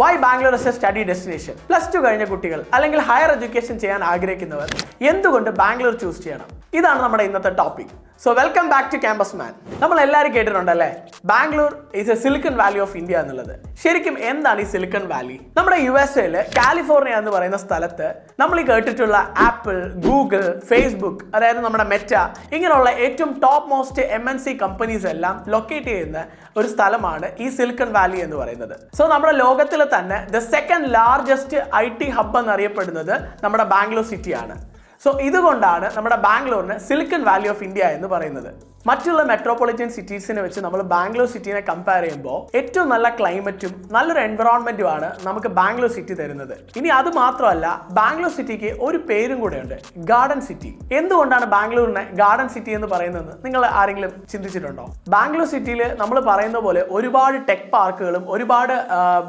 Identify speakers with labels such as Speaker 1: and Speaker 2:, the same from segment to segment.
Speaker 1: Y Bangalore is a study destination. Plus two കഴിഞ്ഞ കുട്ടികൾ അല്ലെങ്കിൽ ഹയർ എഡ്യൂക്കേഷൻ ചെയ്യാൻ ആഗ്രഹിക്കുന്നവർ എന്തുകൊണ്ട് ബാംഗ്ലൂർ ചൂസ് ചെയ്യണം? ഇതാണ് നമ്മുടെ ഇന്നത്തെ topic. So welcome back to campus man. നമ്മൾ എല്ലാവരും കേട്ടിട്ടുണ്ടല്ലേ, Bangalore is a Silicon Valley of India എന്നുള്ളത്. ശരിക്കും എന്താണ് ഈ സിലിക്കൺ വാലി? നമ്മുടെ USA കാലിഫോർണിയ എന്ന് പറയുന്ന സ്ഥലത്ത് നമ്മൾ ഈ കേട്ടിട്ടുള്ള ആപ്പിൾ, ഗൂഗിൾ, ഫേസ്ബുക്ക്, അതായത് നമ്മുടെ മെറ്റ, ഇങ്ങനെയുള്ള ഏറ്റവും ടോപ്പ് മോസ്റ്റ് MNC കമ്പനീസ് എല്ലാം ലൊക്കേറ്റ് ചെയ്യുന്ന ഒരു സ്ഥലമാണ് ഈ സിലിക്കൺ വാലി എന്ന് പറയുന്നത്. സോ നമ്മുടെ ലോകത്തിലെ തന്നെ the second largest IT hub എന്നറിയപ്പെടുന്നത് നമ്മുടെ ബാംഗ്ലൂർ സിറ്റിയാണ്. സോ ഇതുകൊണ്ടാണ് നമ്മുടെ ബാംഗ്ലൂരിന് സിലിക്കൺ വാലി ഓഫ് ഇന്ത്യ എന്ന് പറയുന്നത്. മറ്റുള്ള മെട്രോപൊളിറ്റൻ സിറ്റീസിനെ വെച്ച് നമ്മൾ ബാംഗ്ലൂർ സിറ്റിനെ കമ്പയർ ചെയ്യുമ്പോൾ ഏറ്റവും നല്ല ക്ലൈമറ്റും നല്ലൊരു എൻവറോൺമെന്റുമാണ് നമുക്ക് ബാംഗ്ലൂർ സിറ്റി തരുന്നത്. ഇനി അത് മാത്രമല്ല, ബാംഗ്ലൂർ സിറ്റിക്ക് ഒരു പേരും കൂടെ ഉണ്ട്, ഗാർഡൻ സിറ്റി. എന്തുകൊണ്ടാണ് ബാംഗ്ലൂരിനെ ഗാർഡൻ സിറ്റി എന്ന് പറയുന്നത് നിങ്ങൾ ആരെങ്കിലും ചിന്തിച്ചിട്ടുണ്ടോ? ബാംഗ്ലൂർ സിറ്റിയിൽ നമ്മൾ പറയുന്ന പോലെ ഒരുപാട് ടെക് പാർക്കുകളും ഒരുപാട്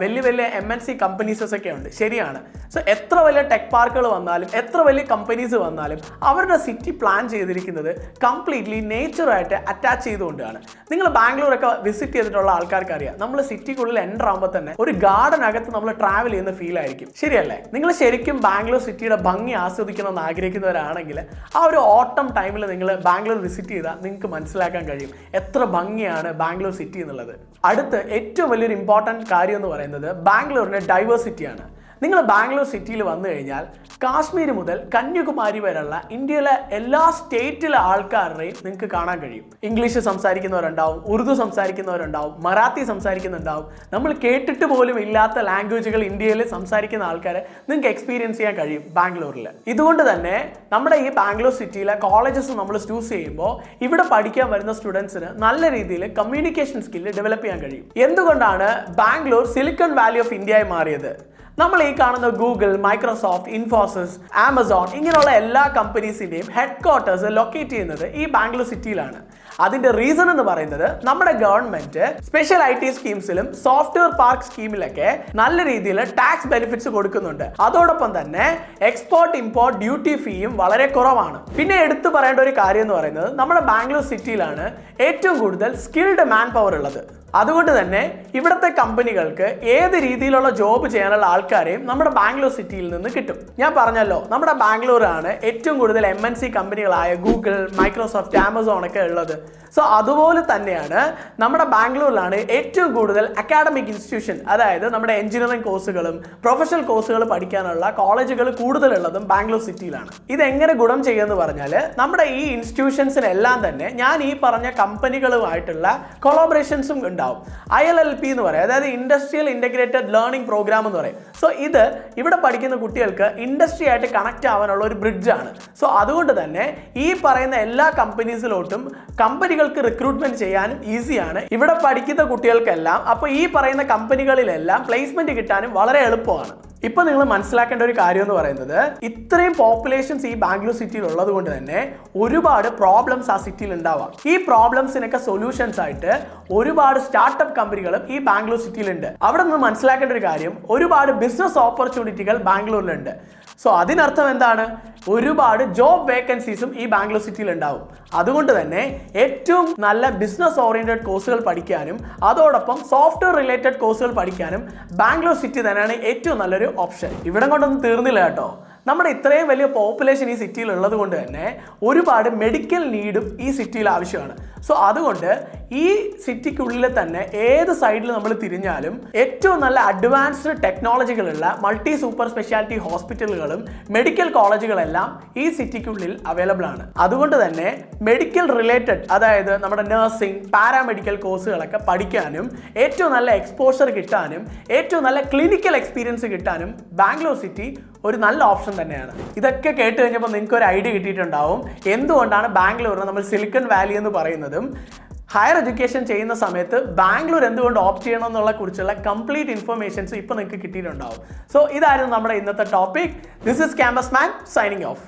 Speaker 1: വലിയ വലിയ MNC കമ്പനീസസ് ഒക്കെ ഉണ്ട്, ശരിയാണ്. സോ എത്ര വലിയ ടെക് പാർക്കുകൾ വന്നാലും എത്ര വലിയ കമ്പനീസ് വന്നാലും അവരുടെ സിറ്റി പ്ലാൻ ചെയ്തിരിക്കുന്നത് കംപ്ലീറ്റ്ലി നേച്ചറായിട്ട് അറ്റാച്ച് ചെയ്തുകൊണ്ടാണ്. നിങ്ങൾ ബാംഗ്ലൂരൊക്കെ വിസിറ്റ് ചെയ്തിട്ടുള്ള ആൾക്കാർക്ക് അറിയാം, നമ്മൾ സിറ്റിക്കുള്ളിൽ എൻ്റർ ആകുമ്പോൾ തന്നെ ഒരു ഗാർഡൻ അകത്ത് നമ്മൾ ട്രാവൽ ചെയ്യുന്ന ഫീൽ ആയിരിക്കും, ശരിയല്ലേ? നിങ്ങൾ ശരിക്കും ബാംഗ്ലൂർ സിറ്റിയുടെ ഭംഗി ആസ്വദിക്കണമെന്ന് ആഗ്രഹിക്കുന്നവരാണെങ്കിൽ ആ ഒരു ഓട്ടം ടൈമിൽ നിങ്ങൾ ബാംഗ്ലൂർ വിസിറ്റ് ചെയ്താൽ നിങ്ങൾക്ക് മനസ്സിലാക്കാൻ കഴിയും എത്ര ഭംഗിയാണ് ബാംഗ്ലൂർ സിറ്റി എന്നുള്ളത്. അടുത്ത് ഏറ്റവും വലിയൊരു ഇമ്പോർട്ടൻറ്റ് കാര്യം എന്ന് പറയുന്നത് ബാംഗ്ലൂരിൻ്റെ ഡൈവേഴ്സിറ്റിയാണ്. നിങ്ങൾ ബാംഗ്ലൂർ സിറ്റിയിൽ വന്നു കഴിഞ്ഞാൽ കാശ്മീർ മുതൽ കന്യാകുമാരി വരെയുള്ള ഇന്ത്യയിലെ എല്ലാ സ്റ്റേറ്റിലെ ആൾക്കാരുടെയും നിങ്ങൾക്ക് കാണാൻ കഴിയും. ഇംഗ്ലീഷ് സംസാരിക്കുന്നവരുണ്ടാവും, ഉറുദു സംസാരിക്കുന്നവരുണ്ടാവും, മറാത്തി സംസാരിക്കുന്നുണ്ടാവും. നമ്മൾ കേട്ടിട്ട് പോലും ഇല്ലാത്ത ലാംഗ്വേജുകൾ ഇന്ത്യയിൽ സംസാരിക്കുന്ന ആൾക്കാരെ നിങ്ങൾക്ക് എക്സ്പീരിയൻസ് ചെയ്യാൻ കഴിയും ബാംഗ്ലൂരിൽ. ഇതുകൊണ്ട് തന്നെ നമ്മുടെ ഈ ബാംഗ്ലൂർ സിറ്റിയിലെ കോളേജസ് നമ്മൾ ചൂസ് ചെയ്യുമ്പോൾ ഇവിടെ പഠിക്കാൻ വരുന്ന സ്റ്റുഡൻസിന് നല്ല രീതിയിൽ കമ്മ്യൂണിക്കേഷൻ സ്കില്ല് ഡെവലപ്പ് ചെയ്യാൻ കഴിയും. എന്തുകൊണ്ടാണ് ബാംഗ്ലൂർ സിലിക്കൺ വാലി ഓഫ് ഇന്ത്യയായി മാറിയത്? നമ്മൾ ഈ കാണുന്ന ഗൂഗിൾ, മൈക്രോസോഫ്റ്റ്, ഇൻഫോസിസ്, ആമസോൺ ഇങ്ങനെയുള്ള എല്ലാ കമ്പനീസിൻ്റെയും ഹെഡ് ക്വാർട്ടേഴ്സ് ലൊക്കേറ്റ് ചെയ്യുന്നത് ഈ ബാംഗ്ലൂർ സിറ്റിയിലാണ്. അതിന്റെ റീസൺ എന്ന് പറയുന്നത് നമ്മുടെ ഗവൺമെന്റ് സ്പെഷ്യൽ IT സ്കീംസിലും സോഫ്റ്റ്വെയർ പാർക്ക് സ്കീമിലൊക്കെ നല്ല രീതിയിൽ ടാക്സ് ബെനിഫിറ്റ്സ് കൊടുക്കുന്നുണ്ട്. അതോടൊപ്പം തന്നെ എക്സ്പോർട്ട് ഇമ്പോർട്ട് ഡ്യൂട്ടി ഫീയും വളരെ കുറവാണ്. പിന്നെ എടുത്തു പറയേണ്ട ഒരു കാര്യം എന്ന് പറയുന്നത് നമ്മുടെ ബാംഗ്ലൂർ സിറ്റിയിലാണ് ഏറ്റവും കൂടുതൽ സ്കിൽഡ് മാൻ പവർ ഉള്ളത്. അതുകൊണ്ട് തന്നെ ഇവിടുത്തെ കമ്പനികൾക്ക് ഏത് രീതിയിലുള്ള ജോബ് ചെയ്യാനുള്ള ആൾക്കാരെയും നമ്മുടെ ബാംഗ്ലൂർ സിറ്റിയിൽ നിന്ന് കിട്ടും. ഞാൻ പറഞ്ഞല്ലോ, നമ്മുടെ ബാംഗ്ലൂരാണ് ഏറ്റവും കൂടുതൽ MNC കമ്പനികളായ ഗൂഗിൾ, മൈക്രോസോഫ്റ്റ്, ആമസോൺ ഒക്കെ ഉള്ളത്. സോ അതുപോലെ തന്നെയാണ് നമ്മുടെ ബാംഗ്ലൂരിലാണ് ഏറ്റവും കൂടുതൽ അക്കാഡമിക് ഇൻസ്റ്റിറ്റ്യൂഷൻ, അതായത് നമ്മുടെ എഞ്ചിനീയറിംഗ് കോഴ്സുകളും പ്രൊഫഷണൽ കോഴ്സുകൾ പഠിക്കാനുള്ള കോളേജുകൾ കൂടുതലുള്ളതും ബാംഗ്ലൂർ സിറ്റിയിലാണ്. ഇതെങ്ങനെ ഗുണം ചെയ്യുമെന്ന് പറഞ്ഞാൽ നമ്മുടെ ഈ ഇൻസ്റ്റിറ്റ്യൂഷൻസിനെല്ലാം തന്നെ ഞാൻ ഈ പറഞ്ഞ കമ്പനികളുമായിട്ടുള്ള കൊളാബറേഷൻസും ഉണ്ടാവും. ILLP എന്ന് പറയും, അതായത് ഇൻഡസ്ട്രിയൽ ഇന്റഗ്രേറ്റഡ് ലേണിംഗ് പ്രോഗ്രാം എന്ന് പറയും. സോ ഇത് ഇവിടെ പഠിക്കുന്ന കുട്ടികൾക്ക് ഇൻഡസ്ട്രി ആയിട്ട് കണക്ട് ആവാനുള്ള ഒരു ബ്രിഡ്ജാണ്. സോ അതുകൊണ്ട് തന്നെ ഈ പറയുന്ന എല്ലാ കമ്പനീസിലോട്ടും കമ്പനികൾക്ക് റിക്രൂട്ട്മെന്റ് ചെയ്യാനും ഈസിയാണ് ഇവിടെ പഠിക്കുന്ന കുട്ടികൾക്കെല്ലാം. അപ്പോൾ ഈ പറയുന്ന കമ്പനികളിലെല്ലാം പ്ലേസ്മെന്റ് കിട്ടാനും വളരെ എളുപ്പമാണ്. ഇപ്പൊ നിങ്ങൾ മനസ്സിലാക്കേണ്ട ഒരു കാര്യം എന്ന് പറയുന്നത്, ഇത്രയും പോപ്പുലേഷൻസ് ഈ ബാംഗ്ലൂർ സിറ്റിയിൽ ഉള്ളത് കൊണ്ട് തന്നെ ഒരുപാട് പ്രോബ്ലംസ് ആ സിറ്റിയിൽ ഉണ്ടാവാം. ഈ പ്രോബ്ലംസിനൊക്കെ സൊല്യൂഷൻസ് ആയിട്ട് ഒരുപാട് സ്റ്റാർട്ടപ്പ് കമ്പനികളും ഈ ബാംഗ്ലൂർ സിറ്റിയിലുണ്ട്. അവിടെ നിന്ന് മനസ്സിലാക്കേണ്ട ഒരു കാര്യം, ഒരുപാട് ബിസിനസ് ഓപ്പർച്യൂണിറ്റികൾ ബാംഗ്ലൂരിലുണ്ട്. സോ അതിനർത്ഥം എന്താണ്? ഒരുപാട് ജോബ് വേക്കൻസീസും ഈ ബാംഗ്ലൂർ സിറ്റിയിൽ ഉണ്ടാവും. അതുകൊണ്ട് തന്നെ ഏറ്റവും നല്ല ബിസിനസ് ഓറിയന്റഡ് കോഴ്സുകൾ പഠിക്കാനും അതോടൊപ്പം സോഫ്റ്റ്വെയർ റിലേറ്റഡ് കോഴ്സുകൾ പഠിക്കാനും ബാംഗ്ലൂർ സിറ്റി തന്നെയാണ് ഏറ്റവും നല്ലൊരു ഓപ്ഷൻ. ഇവിടെ കൊണ്ടൊന്നും തീർന്നില്ല കേട്ടോ. നമ്മുടെ ഇത്രയും വലിയ പോപ്പുലേഷൻ ഈ സിറ്റിയിൽ ഉള്ളത് കൊണ്ട് തന്നെ ഒരുപാട് മെഡിക്കൽ നീഡും ഈ സിറ്റിയിൽ ആവശ്യമാണ്. സോ അതുകൊണ്ട് ഈ സിറ്റിക്കുള്ളിൽ തന്നെ ഏത് സൈഡിൽ നമ്മൾ തിരിഞ്ഞാലും ഏറ്റവും നല്ല അഡ്വാൻസ്ഡ് ടെക്നോളജികളുള്ള മൾട്ടി സൂപ്പർ സ്പെഷ്യാലിറ്റി ഹോസ്പിറ്റലുകളും മെഡിക്കൽ കോളേജുകളെല്ലാം ഈ സിറ്റിക്കുള്ളിൽ അവൈലബിൾ ആണ്. അതുകൊണ്ട് തന്നെ മെഡിക്കൽ റിലേറ്റഡ്, അതായത് നമ്മുടെ നഴ്സിംഗ്, പാരാമെഡിക്കൽ കോഴ്സുകളൊക്കെ പഠിക്കാനും ഏറ്റവും നല്ല എക്സ്പോഷർ കിട്ടാനും ഏറ്റവും നല്ല ക്ലിനിക്കൽ എക്സ്പീരിയൻസ് കിട്ടാനും ബാംഗ്ലൂർ സിറ്റി ഒരു നല്ല ഓപ്ഷൻ തന്നെയാണ്. ഇതൊക്കെ കേട്ട് കഴിഞ്ഞപ്പോൾ നിങ്ങൾക്ക് ഒരു ഐഡിയ കിട്ടിയിട്ടുണ്ടാവും എന്തുകൊണ്ടാണ് ബാംഗ്ലൂരിനെ നമ്മൾ സിലിക്കൺ വാലി എന്ന് പറയുന്നതും ഹയർ എഡ്യൂക്കേഷൻ ചെയ്യുന്ന സമയത്ത് ബാംഗ്ലൂർ എന്തുകൊണ്ട് ഓപ്റ്റ് ചെയ്യണം എന്നുള്ള കുറിച്ചുള്ള കംപ്ലീറ്റ് ഇൻഫർമേഷൻസ് ഇപ്പോൾ നിങ്ങൾക്ക് കിട്ടിയിട്ടുണ്ടാവും. സോ ഇതായിരുന്നു നമ്മുടെ ഇന്നത്തെ topic. This is campus man signing off.